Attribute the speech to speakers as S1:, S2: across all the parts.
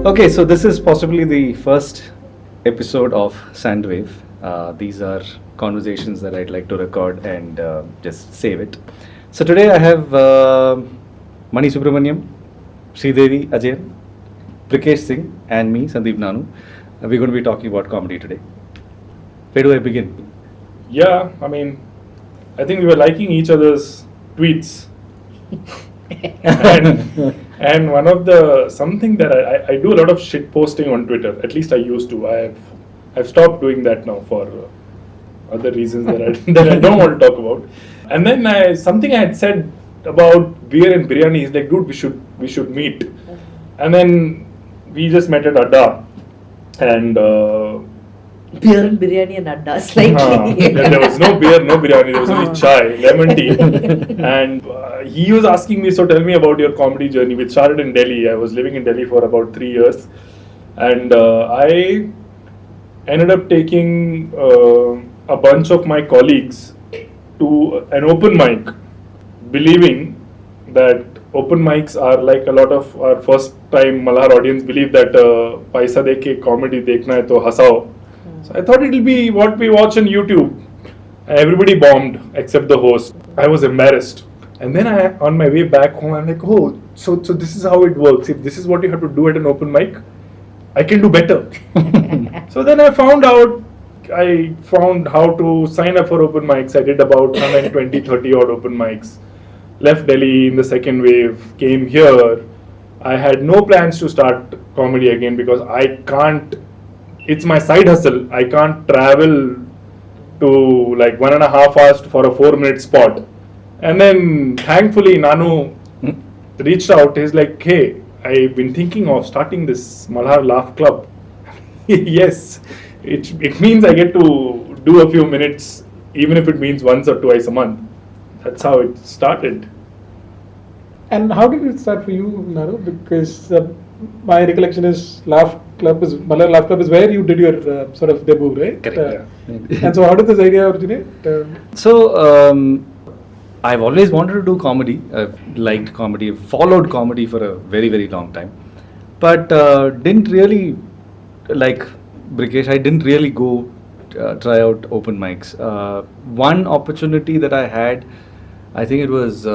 S1: Okay, so this is possibly the first episode of SandWave. These are conversations that I'd like to record and just save it. So today I have Mani Subramanian, Sreedevi Ajayan, Brikesh Singh, and me, Sandeep Nanu. We're going to be talking about comedy today. Where do I begin?
S2: Yeah, I mean, I think we were liking each other's tweets. and one of the something that I do a lot of shit posting on Twitter. At least I used to. I've stopped doing that now for other reasons that I don't want to talk about. And then something I had said about beer and biryani is like, dude, we should meet. And then we just met at Adda, and
S3: beer and biryani and adda slightly.
S2: There was no beer, no biryani. There was only chai, lemon tea, and he was asking me, so tell me about your comedy journey, which started in Delhi. I was living in Delhi for about 3 years, and I ended up taking a bunch of my colleagues to an open mic, believing that open mics are like a lot of our first time Malhar audience believe that paisa deke comedy dekhna hai to hasao. So I thought it'll be what we watch on YouTube. Everybody bombed except the host. I was embarrassed. And then on my way back home, I'm like, oh, so this is how it works. If this is what you have to do at an open mic, I can do better. So then I found how to sign up for open mics. I did about 120, 30 odd open mics. Left Delhi in the second wave, came here. I had no plans to start comedy again because I can't. It's my side hustle. I can't travel to like 1.5 hours for a 4-minute spot. And then thankfully Nanu reached out. He's like, hey, I've been thinking of starting this Malhar Laugh Club. Yes, it means I get to do a few minutes, even if it means once or twice a month. That's how it started.
S4: And how did it start for you, Nanu? Because my recollection is Malhar Laugh Club is where you did your sort of debut, right?
S1: Correct.
S4: And so how did this idea originate?
S1: So I've always wanted to do comedy. I've liked comedy, followed comedy for a very, very long time. But didn't really, like Brikesh, I didn't really go try out open mics. One opportunity that I had, I think it was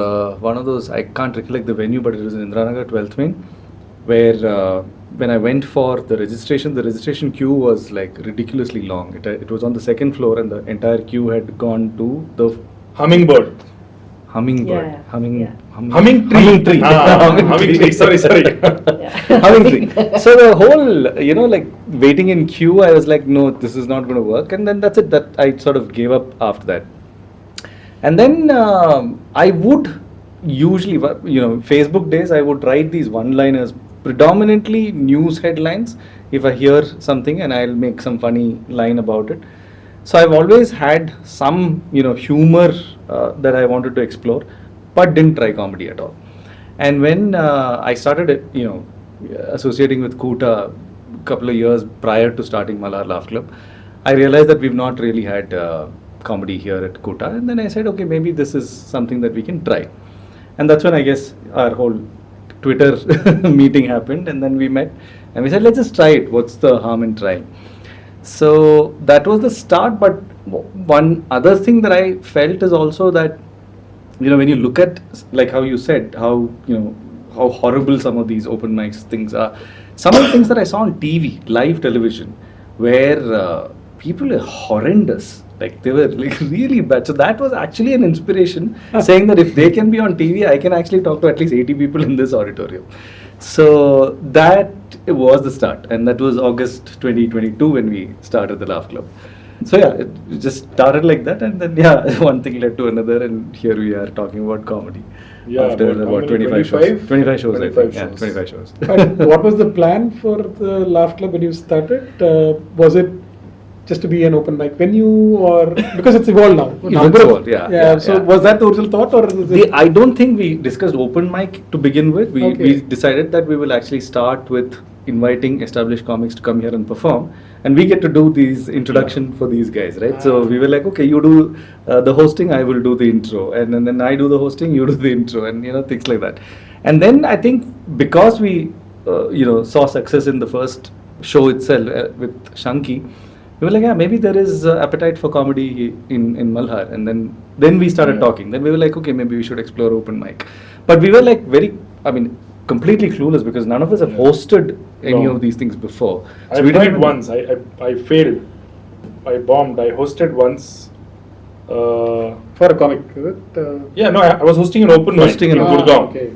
S1: one of those, I can't recollect the venue, but it was in Indiranagar 12th Main, where when I went for the registration queue was like ridiculously long. It was on the second floor and the entire queue had gone to the
S2: Hummingbird.
S1: Humming tree.
S2: Humming tree. Sorry.
S1: Humming tree. So the whole, like waiting in queue, I was like, no, this is not going to work. And then that's it. That I sort of gave up after that. And then I would usually, Facebook days, I would write these one-liners, predominantly news headlines. If I hear something and I'll make some funny line about it. So I've always had some, humor that I wanted to explore, but didn't try comedy at all. And when I started, associating with Kuta a couple of years prior to starting Malhar Laugh Club, I realized that we've not really had comedy here at Kuta. And then I said, okay, maybe this is something that we can try. And that's when I guess our whole Twitter meeting happened. And then we met and we said, let's just try it. What's the harm in trying? So that was the start. But one other thing that I felt is also that, when you look at, like how you said, how horrible some of these open mics things are. Some of the things that I saw on TV, live television, where people are horrendous. Like they were like really bad. So that was actually an inspiration, saying that if they can be on TV, I can actually talk to at least 80 people in this auditorium. So that was the start, and that was August 2022 when we started the Laugh Club. So yeah, it just started like that, and then one thing led to another, and here we are talking about comedy.
S2: Yeah,
S1: after about 25 shows. 25 shows,
S2: 25
S1: I think.
S2: shows.
S1: Yeah, 25 shows.
S4: And what was the plan for the Laugh Club when you started? Was it just to be an open mic venue, or because it's evolved now? Was that the original thought, or is it?
S1: I don't think we discussed open mic to begin with. We decided that we will actually start with inviting established comics to come here and perform, and we get to do these introduction for these guys, right? So we were like, okay, you do the hosting, I will do the intro, and then I do the hosting, you do the intro, and things like that. And then I think because we saw success in the first show itself with Shanky, we were like, yeah, maybe there is appetite for comedy in Malhar. And then we started talking. Then we were like, okay, maybe we should explore open mic. But we were like completely clueless because none of us have hosted any of these things before.
S2: So I tried once. I failed. I bombed. I hosted once.
S4: For a comic, is it?
S2: I was hosting an open mic in Gurgaon.
S4: Okay.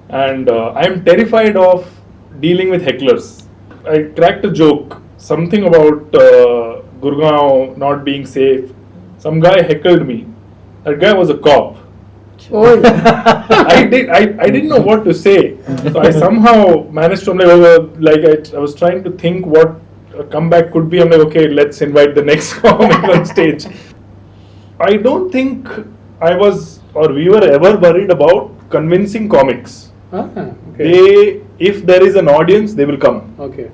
S2: And I am terrified of dealing with hecklers. I cracked a joke, something about Gurgaon not being safe. Some guy heckled me. That guy was a cop.
S3: Oh,
S2: I didn't know what to say. So I somehow managed to, I was trying to think what a comeback could be. I'm like, okay, let's invite the next comic on stage. I don't think we were ever worried about convincing comics.
S4: Okay.
S2: If there is an audience, they will come.
S4: Okay.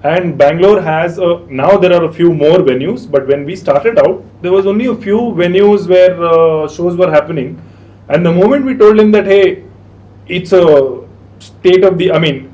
S2: And Bangalore has now there are a few more venues, but when we started out, there was only a few venues where shows were happening. And the moment we told him that, hey, it's a state of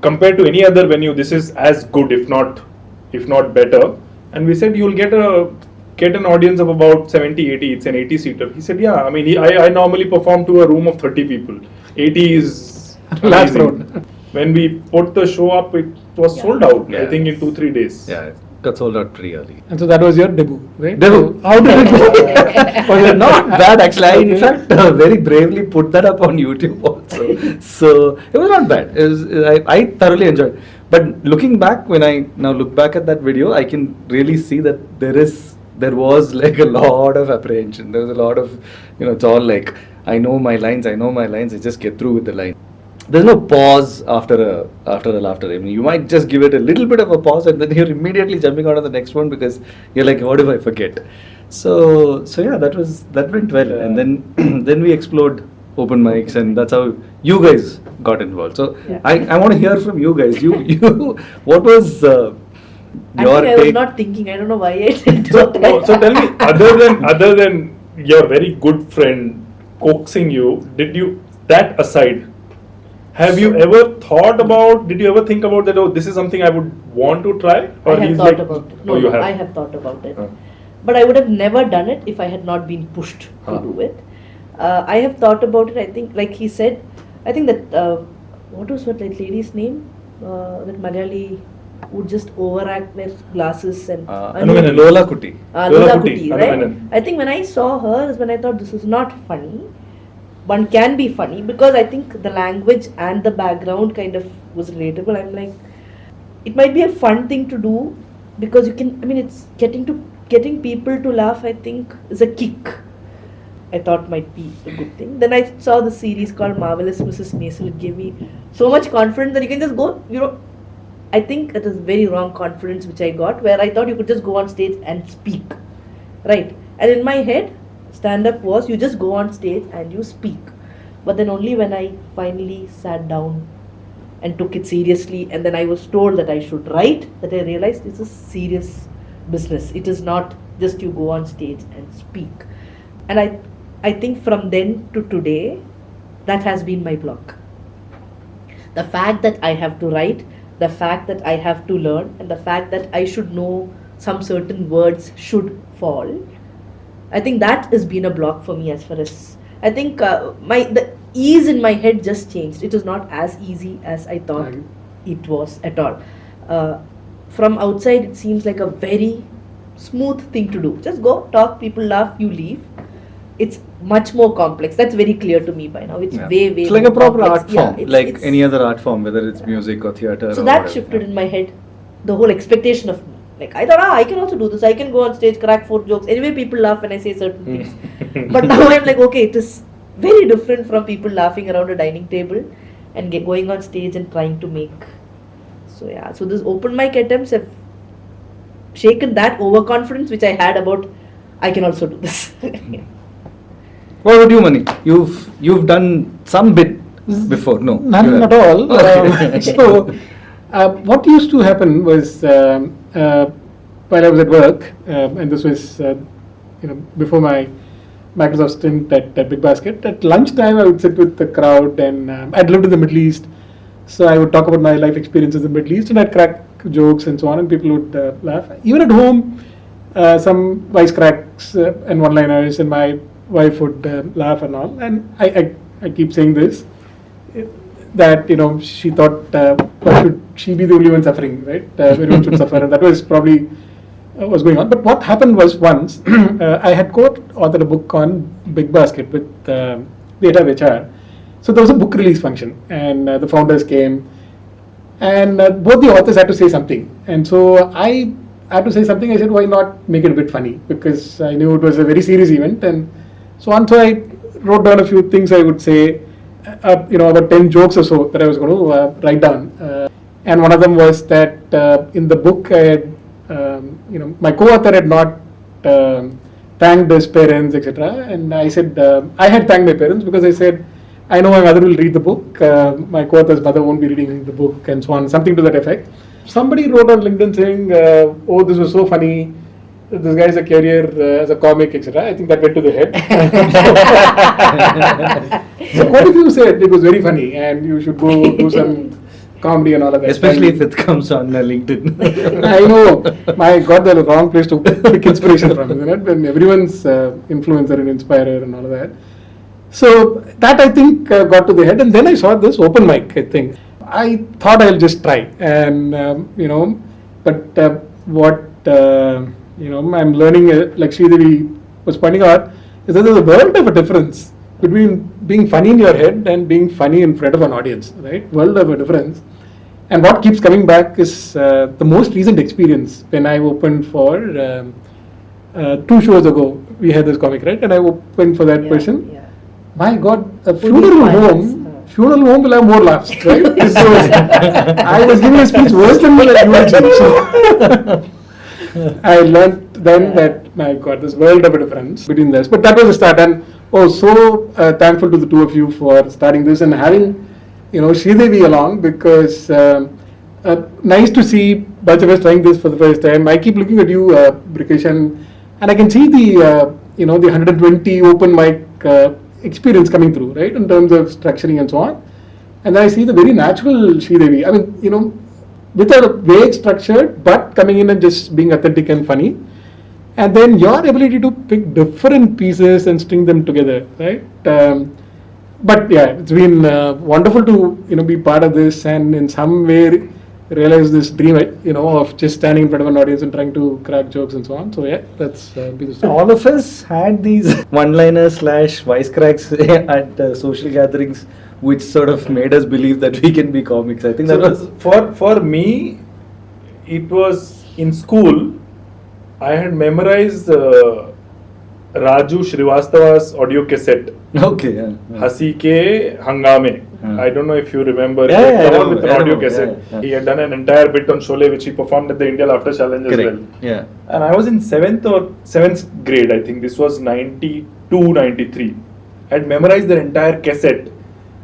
S2: compared to any other venue, this is as good, if not better. And we said, you'll get an audience of about 70, 80, it's an 80-seater. He said, yeah, I normally perform to a room of 30 people. 80 is amazing. When we put the show up, it was sold out, I think in 2-3 days.
S1: Yeah, it got sold out pretty early.
S4: And so that was your debut, right?
S1: Debut. How did it go? Was it not bad actually? I in fact very bravely put that up on YouTube also. So it was not bad. I thoroughly enjoyed it. But looking back, when I now look back at that video, I can really see that there was like a lot of apprehension. There was a lot of, it's all like, I know my lines, I just get through with the line. There's no pause after a laughter. You might just give it a little bit of a pause and then you're immediately jumping on to the next one because you're like, what if I forget? So yeah, that went well. Yeah. And then we explored open mics and that's how you guys got involved. So yeah. I want to hear from you guys. You what was your
S3: I was not thinking. I don't know why I did.
S2: So tell me, other than your very good friend coaxing you, that aside, have you ever did you ever think about that, this is something I would want to try?
S3: Or I have thought about it. No, I have thought about it. But I would have never done it if I had not been pushed to do it. I have thought about it, I think, like he said, I think that, what was that lady's name? That Malayali would just overact their glasses and...
S1: Lola Kuti.
S3: Lola Kuti, right? I think when I saw her is when I thought this is not funny. One can be funny because I think the language and the background kind of was relatable. I'm like, it might be a fun thing to do because you can, it's getting people to laugh, I think, is a kick. I thought might be a good thing. Then I saw the series called Marvelous Mrs. Maisel. It gave me so much confidence that you can just go, I think it is very wrong confidence which I got where I thought you could just go on stage and speak, right? And in my head, stand-up was you just go on stage and you speak. But then only when I finally sat down and took it seriously and then I was told that I should write, that I realized it's a serious business. It is not just you go on stage and speak. And I think from then to today, that has been my block. The fact that I have to write, the fact that I have to learn, and the fact that I should know some certain words should fall, I think that has been a block for me as far as, I think the ease in my head just changed. It is not as easy as I thought it was at all. From outside, it seems like a very smooth thing to do. Just go, talk, people laugh, you leave. It's much more complex. That's very clear to me by now. It's way
S1: it's like a proper art form, like any other art form, whether it's music or theatre.
S3: So that shifted in my head, the whole expectation of me. Like I thought, I can also do this. I can go on stage, crack 4 jokes. Anyway, people laugh when I say certain things. But now I'm like, okay, it is very different from people laughing around a dining table and going on stage and trying to make. So yeah, so these open mic attempts have shaken that overconfidence which I had about I can also do this.
S1: What about you, Mani? You've done some bit before, no?
S4: None at all. So what used to happen was while I was at work, and this was before my Microsoft stint at Big Basket. At lunchtime, I would sit with the crowd, and I'd lived in the Middle East, so I would talk about my life experiences in the Middle East, and I'd crack jokes and so on, and people would laugh. Even at home, some wisecracks and one-liners, and my wife would laugh and all. And I keep saying this, that she thought, why should she be the only one suffering, right? Everyone should suffer, and that was probably was going on. But what happened was, once I had co-authored a book on Big Basket with the head of HR. So there was a book release function, and the founders came, and both the authors had to say something. And so I had to say something. I said, why not make it a bit funny? Because I knew it was a very serious event, and so on. So I wrote down a few things I would say, about 10 jokes or so that I was going to write down. And one of them was that in the book, I had, my co-author had not thanked his parents, etc. And I said, I had thanked my parents because I said, I know my mother will read the book, my co-author's mother won't be reading the book, and so on, something to that effect. Somebody wrote on LinkedIn saying, oh, this was so funny, this guy has a career as a comic, etc. I think that went to the head. So what if you said it was very funny and you should go do some comedy and all of that?
S1: Especially if it comes on LinkedIn.
S4: I know. My God, they're the wrong place to pick inspiration from, isn't it? When everyone's influencer and inspirer and all of that. So that, I think, got to the head. And then I saw this open mic, I think. I thought I'll just try. And, but what, I'm learning, like Sreedevi was pointing out, is that there's a world of a difference between being funny in your head and being funny in front of an audience, right? World of a difference. And what keeps coming back is the most recent experience when I opened for 2 shows ago. We had this comic, right? And I opened for that person. Yeah. My God, a funeral home will have more laughs, right? I was giving a speech worse than the eulogy. I learned then that, my God, there's world of a difference between this. But that was the start, and so thankful to the two of you for starting this and having, Sreedevi along, because nice to see bunch of us trying this for the first time. I keep looking at you, Brikesh, and I can see the, the 120 open mic experience coming through, right, in terms of structuring and so on. And I see the very natural Sreedevi. I mean, with a vague structure, but coming in and just being authentic and funny. And then your ability to pick different pieces and string them together, right? But yeah, it's been wonderful to be part of this and in some way realize this dream, of just standing in front of an audience and trying to crack jokes and so on. So yeah, that's been the story.
S1: All of us had these one-liners / wisecracks at social gatherings, which sort of made us believe that we can be comics. I think that was
S2: for me. It was in school. I had memorized Raju Srivastava's audio cassette.
S1: Okay, yeah.
S2: Hasi ke Hangame. I don't know if you remember.
S1: Yeah,
S2: He with an audio cassette. Yeah. He had done an entire bit on Sholay, which he performed at the India Laughter Challenge as well.
S1: Yeah.
S2: And I was in 7th grade, I think. This was 92, 93. I had memorized the entire cassette.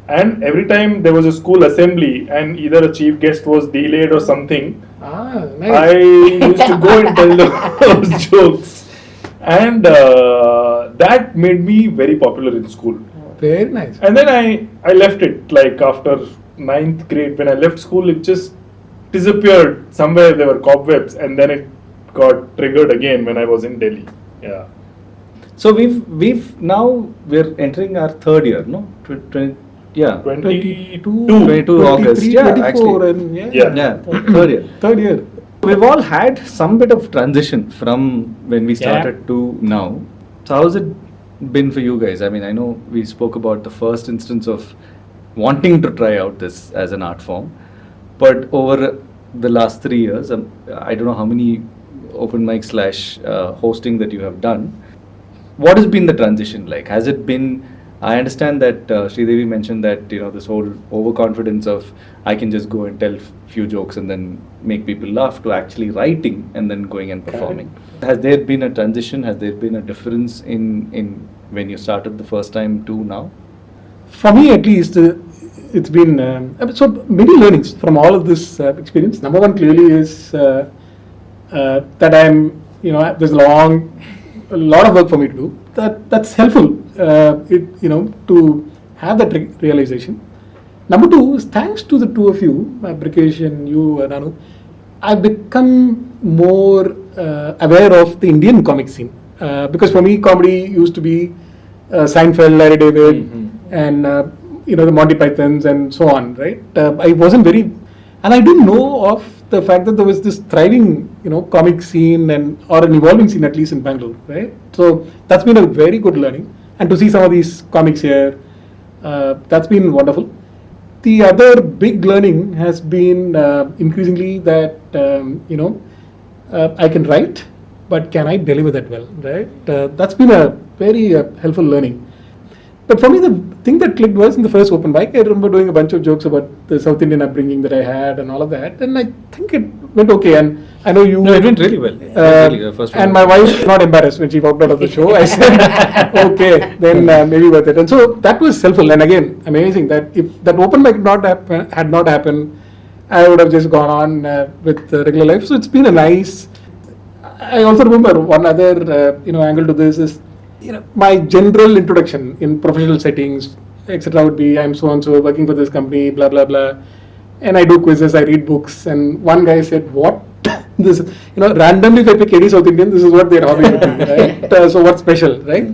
S2: And every time there was a school assembly and either a chief guest was delayed or something,
S4: nice.
S2: I used to go and tell those jokes. And that made me very popular in school.
S4: Very nice.
S2: And then I left it, like after 9th grade. When I left school, it just disappeared. Somewhere there were cobwebs, and then it got triggered again when I was in Delhi. Yeah.
S1: So we're entering our 3rd year, no? 22 August. Yeah,
S4: 24
S1: actually.
S4: And
S1: Yeah, 3rd year.
S4: 3rd year.
S1: We've all had some bit of transition from when we started to now. So how's it been for you guys? I mean, I know we spoke about the first instance of wanting to try out this as an art form, but over the last 3 years, I don't know how many open mic / hosting that you have done. What has been the transition like? Has it been, I understand that Sreedevi mentioned that, this whole overconfidence of I can just go and tell few jokes and then make people laugh, to actually writing and then going and performing. Has there been a transition? Has there been a difference in when you started the first time to now?
S4: For me, at least, it's been so many learnings from all of this experience. Number one, clearly, is that there's a lot of work for me to do. That's helpful. To have that realization. Number two is thanks to the two of you, Brikesh and you, Nanu, I've become more aware of the Indian comic scene. Because for me, comedy used to be Seinfeld, Larry David, and the Monty Pythons and so on, right? I wasn't and I didn't know of the fact that there was this thriving, comic scene or an evolving scene, at least in Bangalore, right? So that's been a very good learning, and to see some of these comics here, that's been wonderful. The other big learning has been increasingly that I can write, but can I deliver that well, right? That's been a very helpful learning. But for me, the thing that clicked was in the first open mic. I remember doing a bunch of jokes about the South Indian upbringing that I had and all of that, and I think it went okay. And I know you.
S1: No, it went really well.
S4: And my wife was not embarrassed when she walked out of the show. I said, okay, then maybe worth it. And so that was helpful. And again, amazing that if that open mic had not happened, I would have just gone on with the regular life. So it's been a nice. I also remember one other angle to this is my general introduction in professional settings, etc. would be I'm so and so working for this company, blah blah blah, and I do quizzes, I read books, and one guy said, "What this? Randomly if I pick any South Indian, this is what their hobby would be, right? So what's special, right?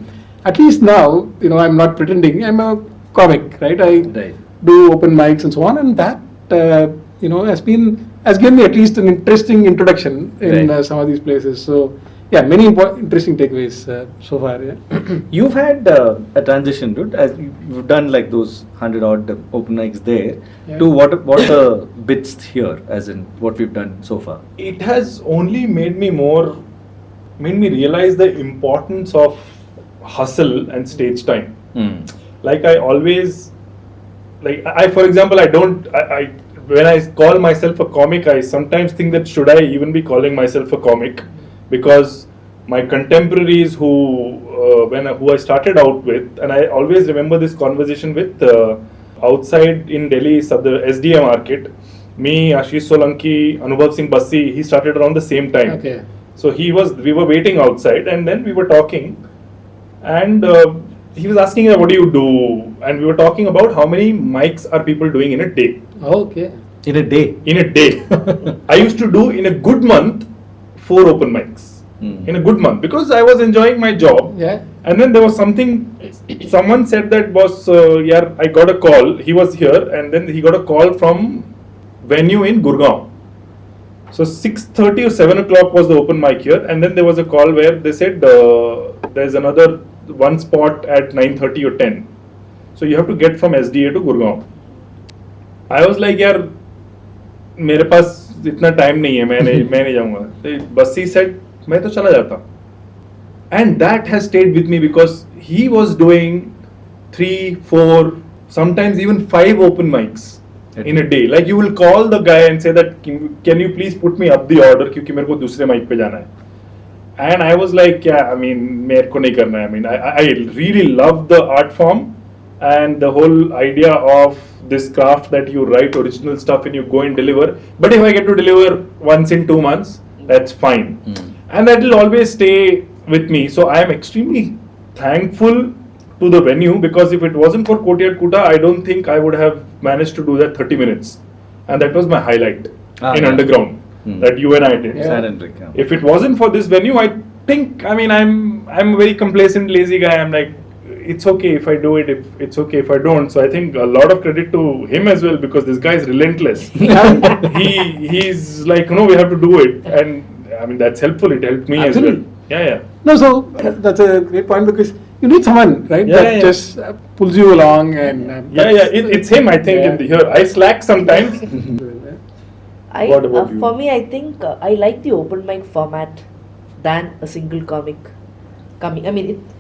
S4: At least now, I'm not pretending. I'm a comic, right? I do open mics and so on, and that has given me at least an interesting introduction in some of these places. So. Yeah, many interesting takeaways so far. Yeah.
S1: You've had a transition, dude. As you've done like those 100 odd open mics there, to what the bits here, as in what we've done so far.
S2: It has only made me realize the importance of hustle and stage time. Like I always, for example, when I call myself a comic, I sometimes think that should I even be calling myself a comic? Because my contemporaries who I started out with, and I always remember this conversation with outside in Delhi, the SDM Market, me, Ashish Solanki, Anubhav Singh Bassi, he started around the same time.
S4: Okay.
S2: So we were waiting outside, and then we were talking, and he was asking, what do you do? And we were talking about how many mics are people doing in a day.
S4: Okay.
S1: In a day?
S2: In a day. I used to do in a good month 4 open mics in a good month because I was enjoying my job.
S4: Yeah.
S2: And then there was someone said that I got a call. He was here and then he got a call from venue in Gurgaon. So 6:30 or 7 o'clock was the open mic here, and then there was a call where they said there's another one spot at 9:30 or 10. So you have to get from SDA to Gurgaon. I was like, यार मेरे पास इतना time नहीं है, मैं नहीं जाऊंगा. But he said, मैं तो चला जाता. And that has stayed with me because he was doing 3, 4, sometimes even 5 open mics in a day. Like you will call the guy and say that, can you please put me up the order क्योंकि मेरे को दूसरे mic पे जाना है. And I was like, मेरे को नहीं करना है. I really love the art form and the whole idea of this craft that you write original stuff and you go and deliver. But if I get to deliver once in 2 months, that's fine. And that will always stay with me. So I am extremely thankful to the venue because if it wasn't for Courtyard Kuta, I don't think I would have managed to do that 30 minutes. And that was my highlight in Underground that you and I did.
S1: Yeah.
S2: If it wasn't for this venue, I think, I'm a very complacent, lazy guy. I'm like, it's okay if I do it, it's okay if I don't. So I think a lot of credit to him as well because this guy is relentless. He's like, we have to do it. And that's helpful. It helped me
S4: Absolutely.
S2: as well. Yeah.
S4: No, so that's a great point because you need someone, right? That just pulls you along and...
S2: It's him, I think, here. I slack sometimes.
S3: What about you? For me, I think I like the open mic format than a single comic coming.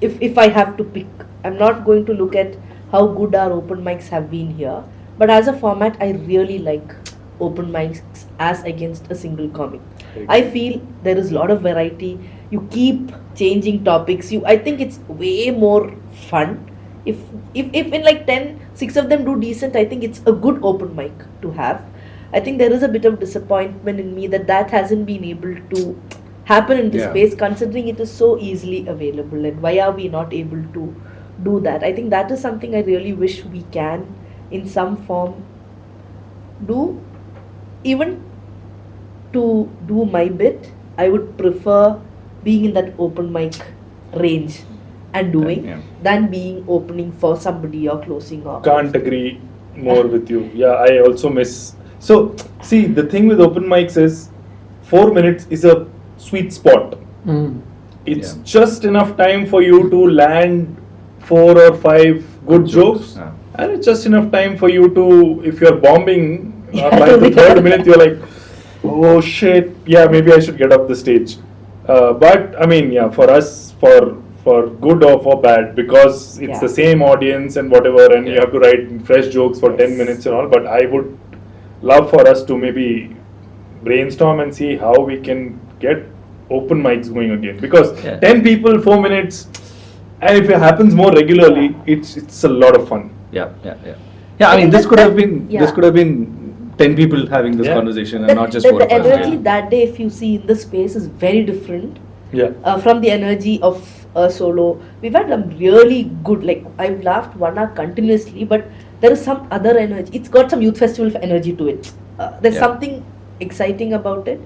S3: If I have to pick, I'm not going to look at how good our open mics have been here. But as a format, I really like open mics as against a single comic. I feel there is a lot of variety. You keep changing topics. I think it's way more fun. If in like 10, 6 of them do decent, I think it's a good open mic to have. I think there is a bit of disappointment in me that hasn't been able to happen in this space, considering it is so easily available. And why are we not able to do that? I think that is something I really wish we can, in some form, do. Even to do my bit, I would prefer being in that open mic range and doing than being opening for somebody or closing or
S2: can't agree more with you. Yeah, I also miss. So see, the thing with open mics is 4 minutes is a sweet spot. It's just enough time for you to land 4 or 5 good jokes, and it's just enough time for you to, if you're bombing by the third minute, you're like, oh shit, yeah, maybe I should get off the stage. But I mean, yeah, for us, for good or for bad, because it's the same audience and whatever, and you have to write fresh jokes for 10 minutes and all. But I would love for us to maybe brainstorm and see how we can get open mics going again, because 10 people, 4 minutes, and if it happens more regularly, it's a lot of fun.
S1: Yeah. I mean, this could have been 10 people having this conversation and not just 4 or 5.
S3: The energy that day, if you see in the space, is very different from the energy of a solo. We've had a really good, like, I've laughed 1 hour continuously, but there is some other energy. It's got some youth festival energy to it. There's something exciting about it.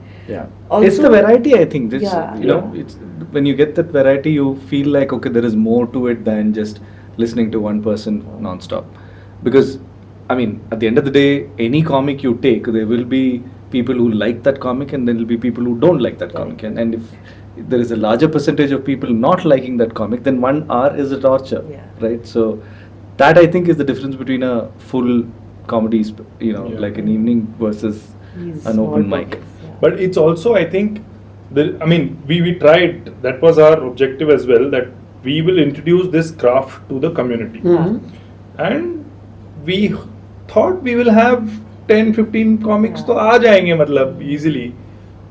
S3: Also,
S1: it's the variety, I think. This, you know, it's when you get that variety, you feel like, okay, there is more to it than just listening to one person non-stop. Because, I mean, at the end of the day, any comic you take, there will be people who like that comic and there will be people who don't like that comic. And if there is a larger percentage of people not liking that comic, then 1 hour is a torture, right? So that, I think, is the difference between a full comedy, you know, like an evening versus an open mic.
S2: But it's also, I think, we tried, that was our objective as well, that we will introduce this craft to the community. And we thought we will have 10-15 comics to aa jayenge, matlab, easily.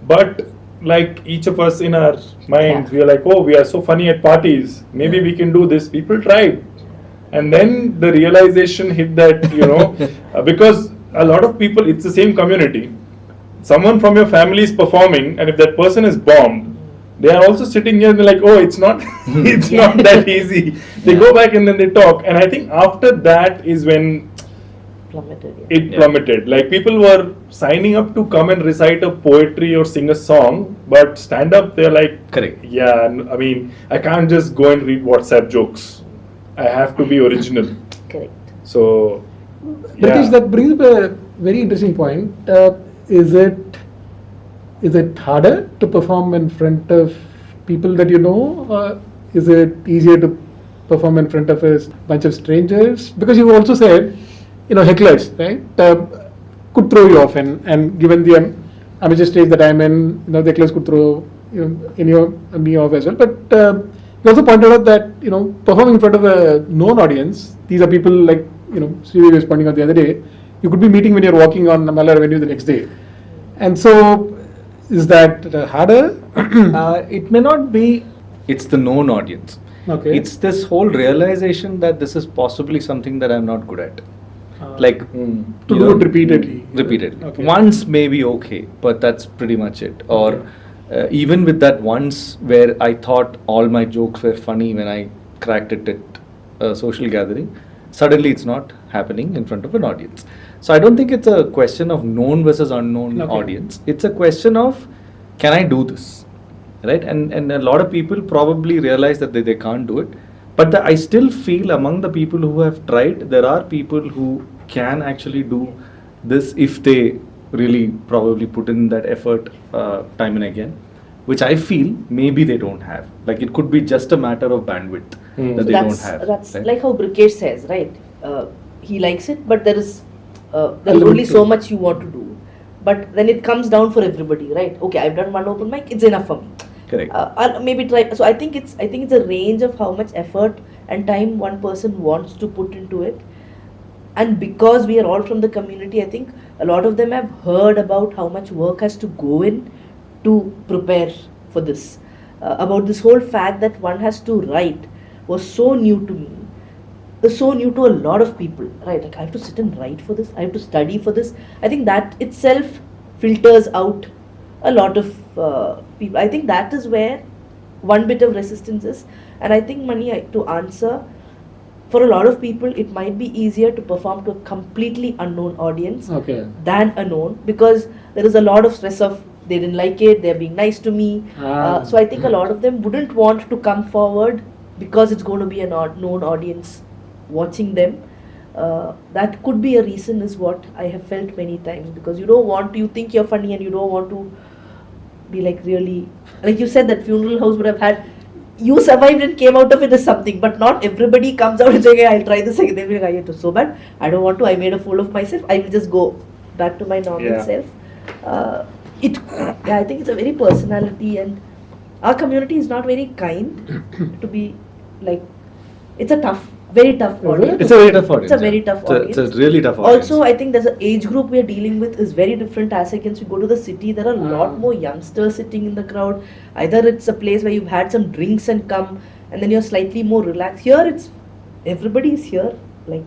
S2: But like each of us in our minds, we are like, oh, we are so funny at parties, maybe we can do this. People tried. And then the realization hit that, you know, because a lot of people, it's the same community. Someone from your family is performing, and if that person is bombed, they are also sitting here and they're like, oh, it's not it's not that easy. They go back and then they talk. And I think after that is when it plummeted. Like, people were signing up to come and recite a poetry or sing a song, but stand up, they're like,
S1: correct.
S2: Yeah, I mean, I can't just go and read WhatsApp jokes. I have to be original.
S3: Correct.
S2: So,
S4: British, that brings up a very interesting point. Is it harder to perform in front of people that you know, or is it easier to perform in front of a bunch of strangers? Because you also said, you know, hecklers, right, could throw you off, and given the amateur stage that I'm in, you know, the hecklers could throw me off as well. But you also pointed out that, you know, performing in front of a known audience, these are people like, you know, Sreedevi was pointing out the other day, you could be meeting when you're walking on Malhar Avenue the next day. And so, is that harder?
S1: It may not be. It's the known audience.
S4: Okay.
S1: It's this whole realization that this is possibly something that I'm not good at. Like,
S4: to do it repeatedly.
S1: Okay. Once may be okay, but that's pretty much it. Or even with that once where I thought all my jokes were funny when I cracked it at a social gathering, suddenly it's not happening in front of an audience. So I don't think it's a question of known versus unknown audience. It's a question of, can I do this? Right? And a lot of people probably realize that they can't do it. But I still feel among the people who have tried, there are people who can actually do this if they really probably put in that effort time and again, which I feel maybe they don't have. Like, it could be just a matter of bandwidth that they don't have.
S3: That's right? Like how Brikesh says, right? He likes it, but there is only so much you want to do. But then it comes down for everybody, right? Okay, I've done one open mic, it's enough for me.
S1: Correct.
S3: I'll maybe try. So I think it's a range of how much effort and time one person wants to put into it. And because we are all from the community, I think a lot of them have heard about how much work has to go in to prepare for this. About this whole fact that one has to write was so new to me. is so new to a lot of people, right? Like I have to sit and write for this, I have to study for this. I think that itself filters out a lot of people. I think that is where one bit of resistance is. And I think, Mani, to answer, for a lot of people, it might be easier to perform to a completely unknown audience than a known, because there is a lot of stress of they didn't like it, they're being nice to me. So I think a lot of them wouldn't want to come forward because it's going to be a known audience watching them. That could be a reason, is what I have felt many times, because you think you're funny and you don't want to be like really, like you said, that funeral house would have had, you survived and came out of it as something, but not everybody comes out and says, okay, I'll try this again. They'll be like, it was so bad, I don't want to, I made a fool of myself, I will just go back to my normal self. I think it's a very personality, and our community is not very kind to be like, it's a very tough audience.
S1: It's a very tough audience.
S3: It's a very tough audience.
S1: It's a really tough audience.
S3: Also, I think there's an age group we are dealing with is very different as against you go to the city. There are a lot more youngsters sitting in the crowd. Either it's a place where you've had some drinks and come, and then you're slightly more relaxed. Here, it's everybody's here. Like,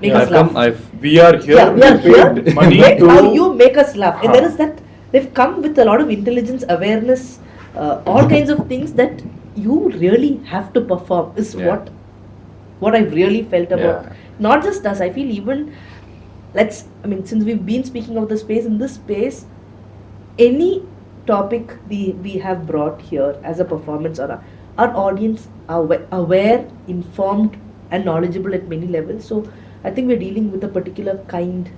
S3: make us laugh.
S2: We are here.
S3: We are here.
S2: Money
S3: How you make us laugh. And there is that, they've come with a lot of intelligence, awareness, all kinds of things that you really have to perform is what I've really felt about. Not just us, I feel even, since we've been speaking of the space, in this space, any topic we have brought here as a performance, or our audience are aware, informed and knowledgeable at many levels. So I think we're dealing with a particular kind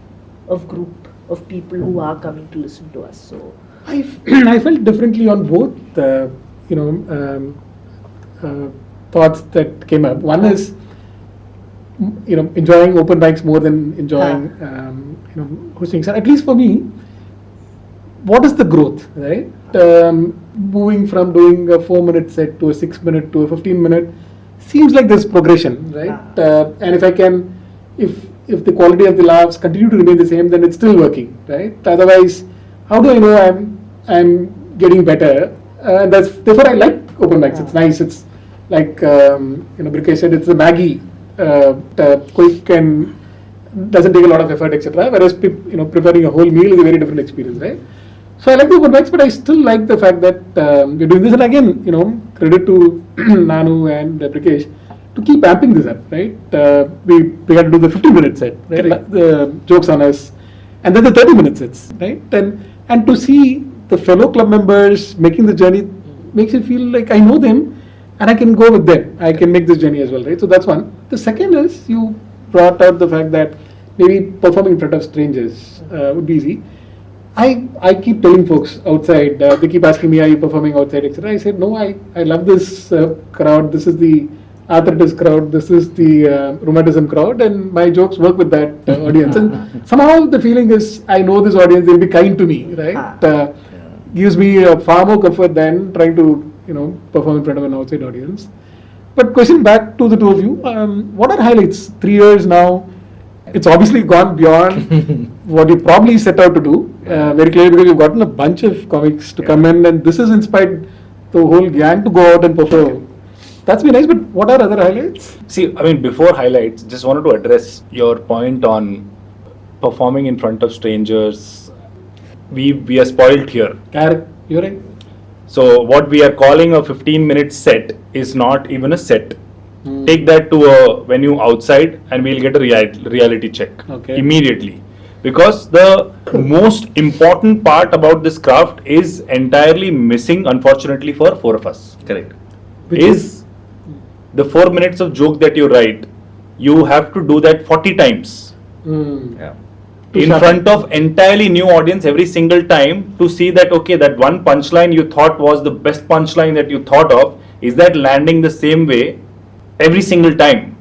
S3: of group of people who are coming to listen to us. So
S4: I felt differently on both thoughts that came up. One is, enjoying open mics more than enjoying, hosting. So at least for me, what is the growth, right? Moving from doing a 4-minute set to a 6-minute to a 15-minute seems like there's progression, right? And if the quality of the laughs continue to remain the same, then it's still working, right? Otherwise, how do I know I'm getting better? Therefore I like open mics. It's nice. It's like Brikesh said, it's a Maggie, quick and doesn't take a lot of effort, etc. Whereas preparing a whole meal is a very different experience, right? So I like the open mics, but I still like the fact that we're doing this. And again, credit to Nanu and Brikesh to keep amping this up, right? We had to do the 15-minute set, right? Like the jokes on us, and then the 30-minute sets, right? And to see the fellow club members making the journey makes it feel like I know them and I can go with them. I can make this journey as well, right? So that's one. The second is, you brought out the fact that maybe performing in front of strangers would be easy. I keep telling folks outside, they keep asking me, are you performing outside, etc. I said, no, I love this crowd. This is the arthritis crowd. This is the rheumatism crowd, and my jokes work with that audience. And somehow the feeling is, I know this audience, they'll be kind to me, right? Gives me far more comfort than trying to perform in front of an outside audience. But question back to the two of you, what are highlights? 3 years now, it's obviously gone beyond what you probably set out to do, very clearly, because you've gotten a bunch of comics to come in, and this has inspired the whole gang to go out and perform. That's been nice, but what are other highlights?
S1: See, before highlights, just wanted to address your point on performing in front of strangers. We are spoiled here.
S4: You're right.
S1: So what we are calling a 15-minute set is not even a set. Take that to a venue outside and we'll get a reality check immediately. Because the most important part about this craft is entirely missing, unfortunately, for 4 of us. Correct. Is the 4 minutes of joke that you write, you have to do that 40 times. In front of entirely new audience every single time, to see that, okay, that one punchline you thought was the best punchline that you thought of, is that landing the same way every single time?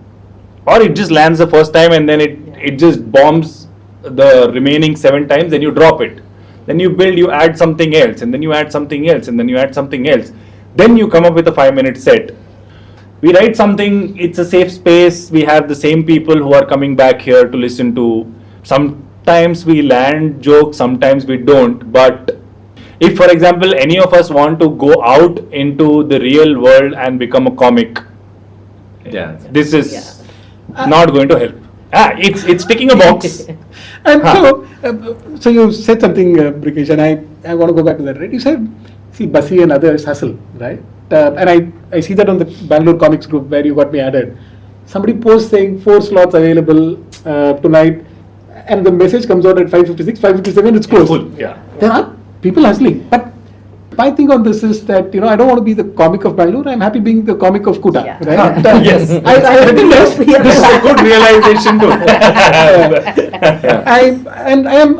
S1: Or it just lands the first time and then it just bombs the remaining 7 times, then you drop it. Then you build, you add something else, and then you add something else, and then you add something else. Then you come up with a 5-minute set. We write something, it's a safe space, we have the same people who are coming back here to listen to. Sometimes we land jokes, sometimes we don't. But if, for example, any of us want to go out into the real world and become a comic, Yeah.
S2: This is
S3: Yeah.
S2: not going to help. It's ticking a box.
S4: And so you said something, Brikesh, and I want to go back to that, right? You said, see, Basi and others hustle, right? And I see that on the Bangalore Comics group where you got me added. Somebody posts saying 4 slots available tonight, and the message comes out at 5:56, 5:57, it's closed.
S2: Full, yeah.
S4: There are people hustling, but my thing on this is that, I don't want to be the comic of Bangalore. I'm happy being the comic of Kuta,
S3: Yeah.
S4: right?
S2: Yes.
S4: I think
S2: This is a good realization too.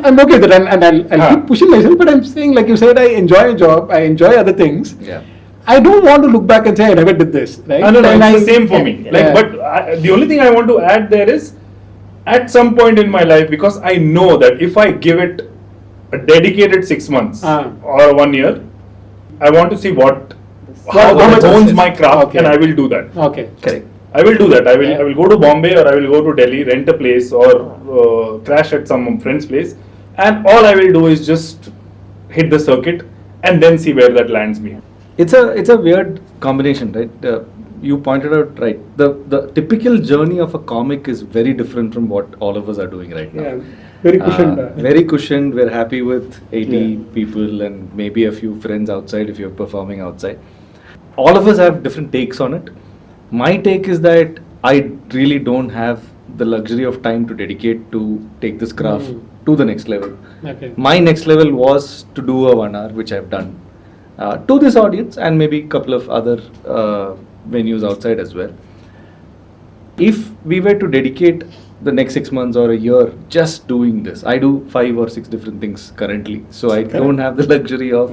S4: I'm okay with it, and I'll keep pushing myself. But I'm saying, like you said, I enjoy a job, I enjoy other things.
S1: Yeah.
S4: I don't want to look back and say I never did this, right?
S2: No,
S4: And
S2: it's the same for me. Like,
S4: Yeah.
S2: but the only thing I want to add there is, at some point in my life, because I know that if I give it a dedicated 6 months or 1 year, I want to see how
S4: much
S2: it owns
S4: is-
S2: my craft,
S4: okay.
S2: and I will do that.
S4: Okay.
S1: Correct.
S2: I will do that. I
S4: Yeah.
S2: will go to Bombay, or I will go to Delhi, rent a place, or crash at some friend's place, and all I will do is just hit the circuit and then see where that lands me.
S1: It's a weird combination, right? You pointed out right. The typical journey of a comic is very different from what all of us are doing right now.
S4: Yeah. Very cushioned.
S1: Very cushioned. We're happy with 80
S4: Yeah.
S1: people and maybe a few friends outside if you're performing outside. All of us have different takes on it. My take is that I really don't have the luxury of time to dedicate to take this craft to the next level.
S4: Okay.
S1: My next level was to do a 1 hour, which I've done, to this audience and maybe a couple of other venues outside as well. If we were to dedicate the next 6 months or a year just doing this, I do 5 or 6 different things currently, so I don't have the luxury of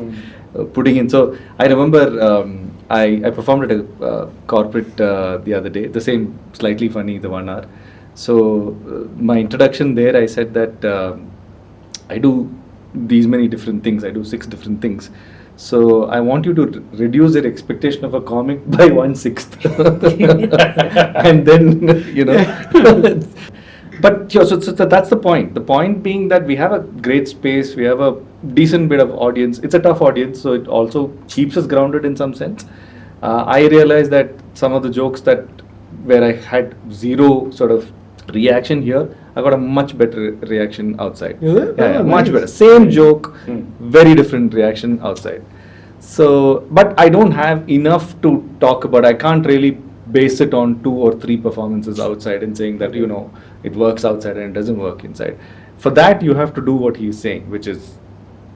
S1: putting in. So I remember I performed at a corporate the other day, the same slightly funny, the 1 hour. So my introduction there, I said that I do these many different things. I do 6 different things. So I want you to reduce your expectation of a comic by 1/6, and then But yeah, so that's the point. The point being that we have a great space, we have a decent bit of audience. It's a tough audience, so it also keeps us grounded in some sense. I realized that some of the jokes where I had zero sort of reaction here, I got a much better reaction outside.
S4: Is it?
S1: Yeah,
S4: Oh,
S1: much
S4: nice.
S1: better. Same joke, very different reaction outside. So, but I don't have enough to talk about. I can't really base it on 2 or 3 performances outside and saying that it works outside and it doesn't work inside. For that, you have to do what he's saying, which is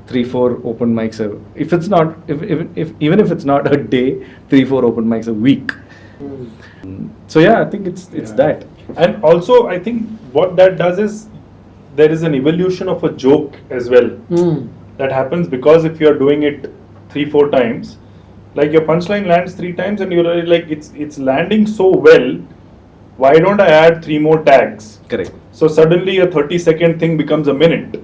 S1: 3-4 open mics if it's not even if it's not a day, 3-4 open mics a week. So yeah, I think it's that.
S2: And also, I think what that does is there is an evolution of a joke as well that happens, because if you're doing it 3-4 times, like your punchline lands 3 times and you're like, it's landing so well, why don't I add 3 more tags?
S1: Correct.
S2: So suddenly a 30-second thing becomes a minute,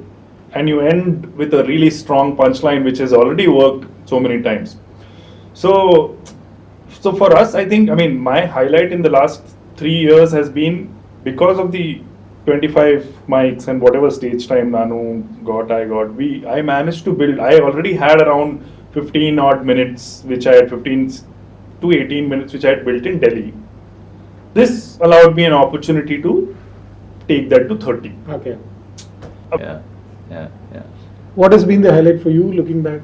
S2: and you end with a really strong punchline which has already worked so many times. So for us, I mean, my highlight in the last 3 years has been because of the 25 mics and whatever stage time Nanu got, I managed to build. I already had around 15 odd minutes, which I had 15 to 18 minutes, which I had built in Delhi. This allowed me an opportunity to take that to 30.
S4: Okay.
S1: Yeah.
S4: What has been the highlight for you looking back?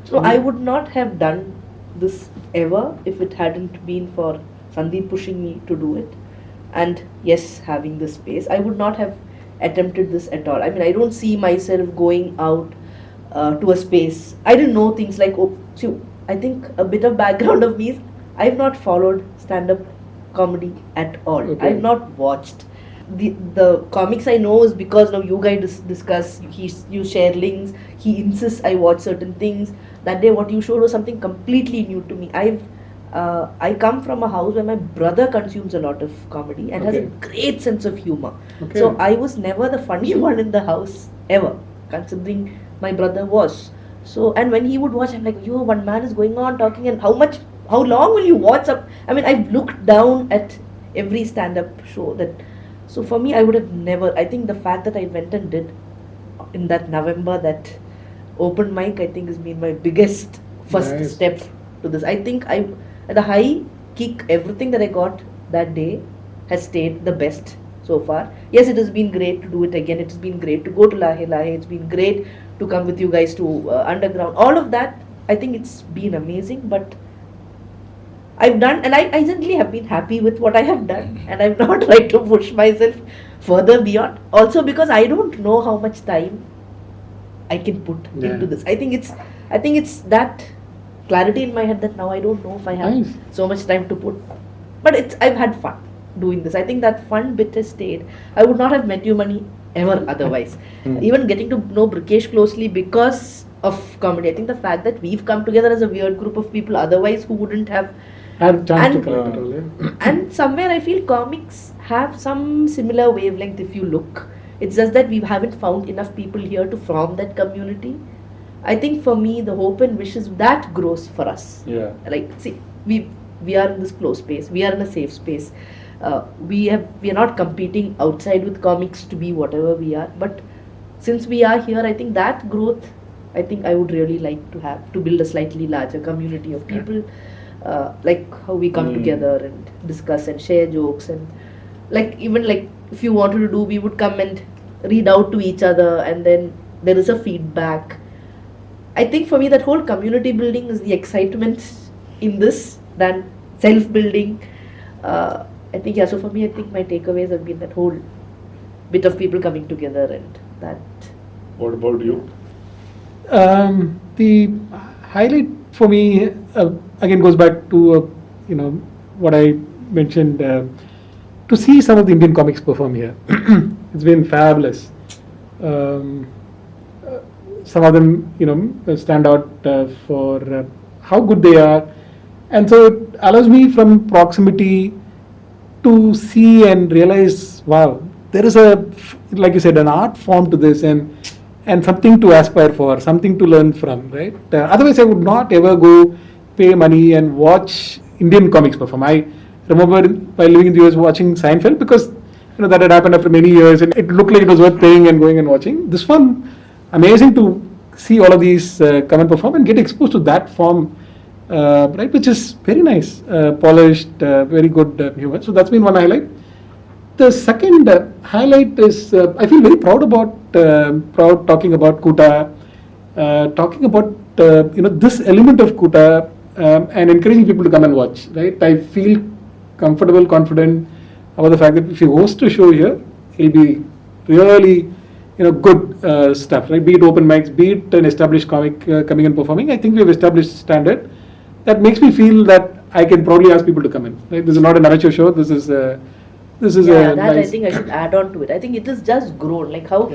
S3: So I would not have done this ever if it hadn't been for Sandeep pushing me to do it, and yes, having this space. I would not have attempted this at all. I mean, I don't see myself going out to a space. I didn't know things like, I think a bit of background of me is I've not followed stand-up comedy at all.
S4: Okay.
S3: I've not watched. The comics I know is because now you guys discuss, you share links, he insists I watch certain things. That day what you showed was something completely new to me. I come from a house where my brother consumes a lot of comedy and has a great sense of humor.
S4: Okay.
S3: So I was never the funny one in the house ever, considering my brother was. So, and when he would watch, I'm like, one man is going on talking, and how long will you watch up? I mean, I've looked down at every stand-up show that. So for me, I would have never. I think the fact that I went and did in that November that open mic, I think has been my biggest first
S4: Nice.
S3: step to this. I think at the high, kick, everything that I got that day has stayed the best so far. Yes, it has been great to do it again. It's been great to go to Lahe. It's been great to come with you guys to Underground. All of that, I think it's been amazing. But I've done, and I generally have been happy with what I have done, and I've not tried to push myself further beyond. Also because I don't know how much time I can put into this. I think it's that clarity in my head that now I don't know if I have so much time to put. But I've had fun doing this. I think that fun bit has stayed. I would not have met you, Mani, ever otherwise. Even getting to know Brikesh closely because of comedy. I think the fact that we've come together as a weird group of people otherwise who wouldn't have
S4: had chance to connect at all. Yeah.
S3: And somewhere I feel comics have some similar wavelength if you look. It's just that we haven't found enough people here to form that community. I think for me, the hope and wish is that grows for us.
S2: Yeah.
S3: Like, see, we are in this closed space. We are in a safe space. We are not competing outside with comics to be whatever we are. But since we are here, I think that growth, I think I would really like to have, to build a slightly larger community of people. Like how we come together and discuss and share jokes, and like even like if you wanted to do, we would come and read out to each other, and then there is a feedback. I think for me that whole community building is the excitement in this than self-building. I think, yeah, so for me I think my takeaways have been that whole bit of people coming together and that.
S2: What about you?
S4: The highlight for me again goes back to what I mentioned, to see some of the Indian comics perform here. It's been fabulous. Some of them stand out for how good they are, and so it allows me from proximity to see and realize, wow, there is like you said, an art form to this, and something to aspire for, something to learn from, right? Otherwise I would not ever go pay money and watch Indian comics perform. I remember while living in the US watching Seinfeld, because that had happened after many years and it looked like it was worth paying and going and watching. This one, amazing to see all of these come and perform and get exposed to that form, right, which is very nice, polished, very good humor. So that's been one highlight. The second highlight is I feel very proud talking about Kuta, talking about this element of Kuta, and encouraging people to come and watch. Right, I feel comfortable, confident about the fact that if you host a show here, it'll be really good stuff. Right, be it open mics, be it an established comic coming and performing. I think we have established standard that makes me feel that I can probably ask people to come in. Right, this is not an amateur show. This is a
S3: that
S4: nice.
S3: I think I should add on to it. I think it has just grown. Like how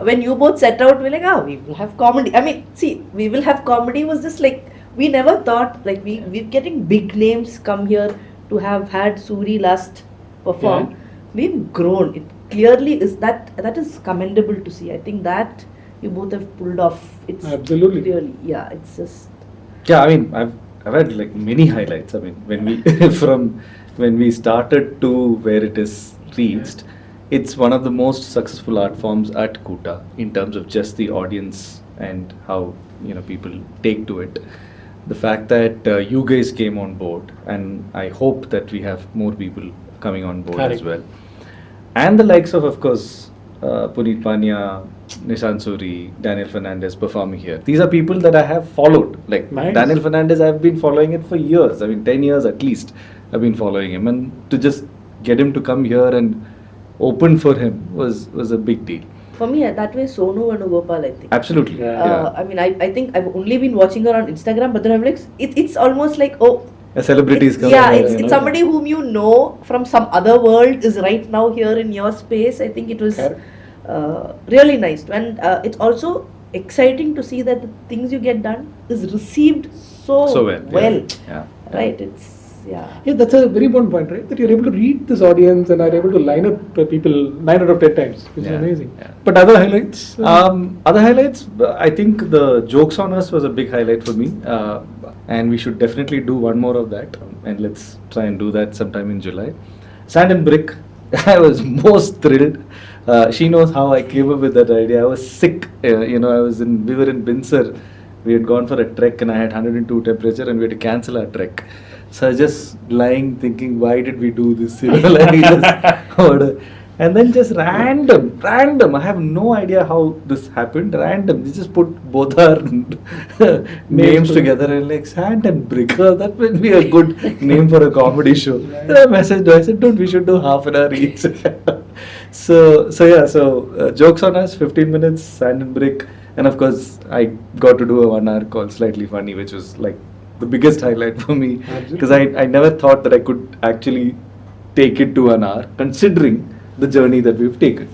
S3: when you both set out, we're like, we will have comedy. I mean, see, we will have comedy was just like, we never thought, like we're getting big names come here to have had Suri last perform. We've grown. It clearly is that is commendable to see. I think that you both have pulled off. It's
S4: absolutely
S3: really, it's just.
S1: Yeah, I mean, I've had like many highlights. I mean, when we when we started to where it is reached, it's one of the most successful art forms at Kuta in terms of just the audience and how people take to it. The fact that you guys came on board, and I hope that we have more people coming on board as well. And the likes of course, Puneet Pania, Nishan Suri, Daniel Fernandez performing here. These are people that I have followed. Like Daniel Fernandez, I've been following it for years. I mean, 10 years at least I've been following him. And to just get him to come here and open for him was a big deal.
S3: For me, that way, Sonu Venugopal, I think.
S1: Absolutely.
S3: I mean, I think I've only been watching her on Instagram, but then I'm like, it's almost like,
S1: a celebrity is coming.
S3: Yeah, it's somebody whom you know from some other world is right now here in your space. I think it was really nice. And it's also exciting to see that the things you get done is received so well.
S1: Yeah.
S3: Right? It's,
S4: yeah, that's a very important point, right? That you're able to read this audience and are able to line up people 9 out of 10 times, which is amazing. Yeah. But other highlights?
S1: Other highlights, I think the jokes on us was a big highlight for me. And we should definitely do one more of that. And let's try and do that sometime in July. Sand and Brick, I was most thrilled. She knows how I came up with that idea. I was sick. we were in Binsar. We had gone for a trek and I had 102 temperature and we had to cancel our trek. So I was just lying thinking, why did we do this? You know, like just order. And then just random. I have no idea how this happened. Random. They just put both our names together and like Sand and Brick. That would be a good name for a comedy show. Then I messaged her. I said, dude, we should do half an hour each. So jokes on us, 15 minutes, Sand and Brick. And of course, I got to do a 1 hour called Slightly Funny, which was like the biggest highlight for me. Because I never thought that I could actually take it to an hour, considering the journey that we've taken.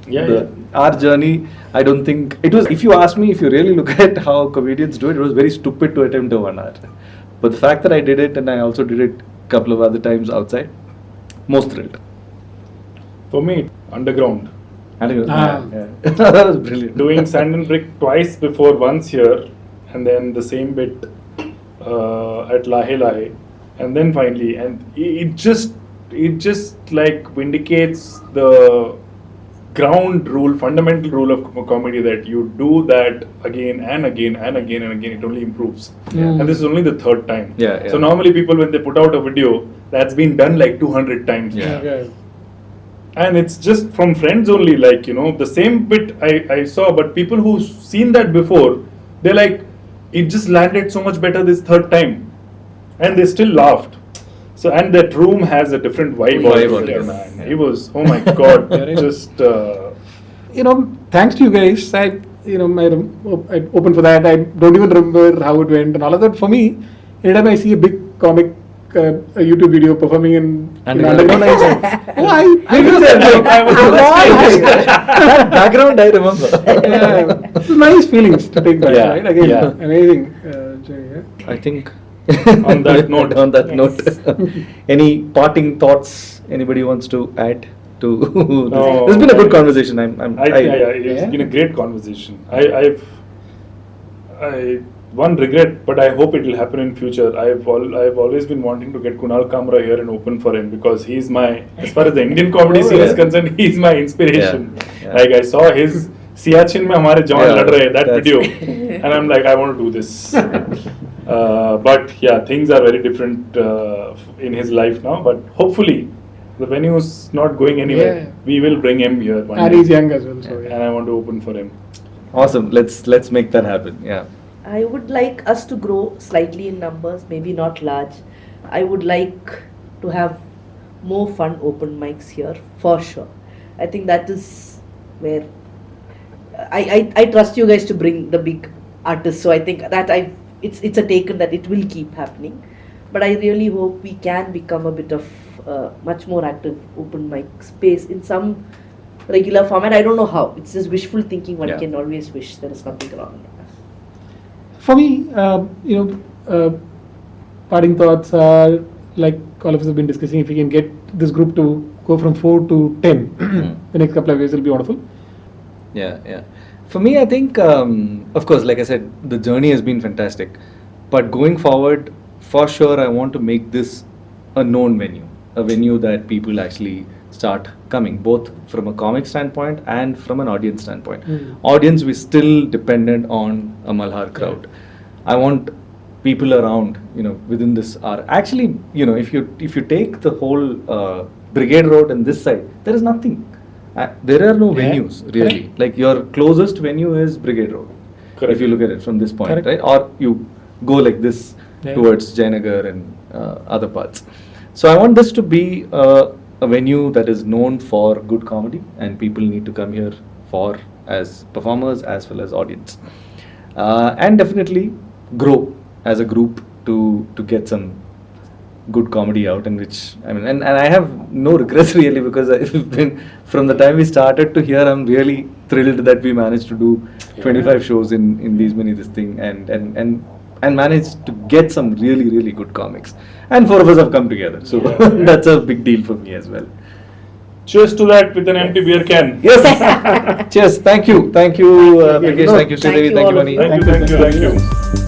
S1: Our journey, I don't think it was. If you ask me, if you really look at how comedians do it, it was very stupid to attempt a 1 hour. But the fact that I did it, and I also did it a couple of other times outside, most thrilled.
S2: For me, underground.
S1: Yeah. That was brilliant.
S2: Doing Sand and Brick twice before, once here, and then the same bit at Lahe Lahe, and then finally, and it just like vindicates the ground rule, fundamental rule of comedy, that you do that again and again and again and again, it only improves. And this is only the third time. So normally people, when they put out a video, that's been done like 200 times. And it's just from friends only, like, you know, the same bit I saw, but people who've seen that before, they're like, it just landed so much better this third time. And they still laughed. So, and that room has a different vibe altogether, man. It was, oh my god, just...
S4: You know, thanks to you guys, I opened for that. I don't even remember how it went and all of that. For me, anytime I see a big comic, a YouTube video performing in underground, I say, I do that
S1: background, I remember.
S4: It's nice feelings to take back, right? Again, amazing.
S1: I think...
S2: on that note,
S1: any parting thoughts anybody wants to add to
S2: No,
S1: this? It's been a good conversation.
S2: It's been a great conversation. I one regret, but I hope it will happen in future. I've always been wanting to get Kunal Kamra here and open for him, because he's my, as far as the Indian comedy scene is concerned, he's my inspiration. Like, I saw his Siachen mein hamare jawan lad rahe, that video, and I'm like, I want to do this. But yeah, things are very different in his life now. But hopefully, the venue's not going anywhere. We will bring him here one
S4: and
S2: day.
S4: he's young as well, so
S2: And I want to open for him.
S1: Awesome. Let's make that happen. Yeah.
S3: I would like us to grow slightly in numbers, maybe not large. I would like to have more fun open mics here, for sure. I think that is where I trust you guys to bring the big artists. So I think that it's a taken that it will keep happening. But I really hope we can become a bit of much more active open mic space in some regular format. I don't know how. It's just wishful thinking. One can always wish. There is nothing wrong.
S4: For me, parting thoughts are, like all of us have been discussing, if we can get this group to go from 4 to 10 the next couple of years will be wonderful.
S1: Yeah. For me, I think, of course, like I said, the journey has been fantastic. But going forward, for sure, I want to make this a known venue. A venue that people actually start coming, both from a comic standpoint and from an audience standpoint. Audience, we're still dependent on a Malhar crowd. I want people around, within this hour. Actually, if you take the whole Brigade Road and this side, there is nothing. There are no venues, really. Correct. Like, your closest venue is Brigade Road. Correct. If you look at it from this point, correct, right? Or you go like this towards Jayanagar and other parts. So I want this to be a venue that is known for good comedy, and people need to come here for as performers as well as audience, and definitely grow as a group to get some good comedy out, and and I have no regrets really, because I've been, from the time we started to here, I'm really thrilled that we managed to do 25 shows in these many and managed to get some really, really good comics. And 4 of us have come together. So that's a big deal for me as well.
S2: Cheers to that with an empty beer can.
S1: Yes. Cheers. Thank you. Thank you, Brikesh. Thank you, Sreedevi. Thank you, Mani.
S2: Thank you.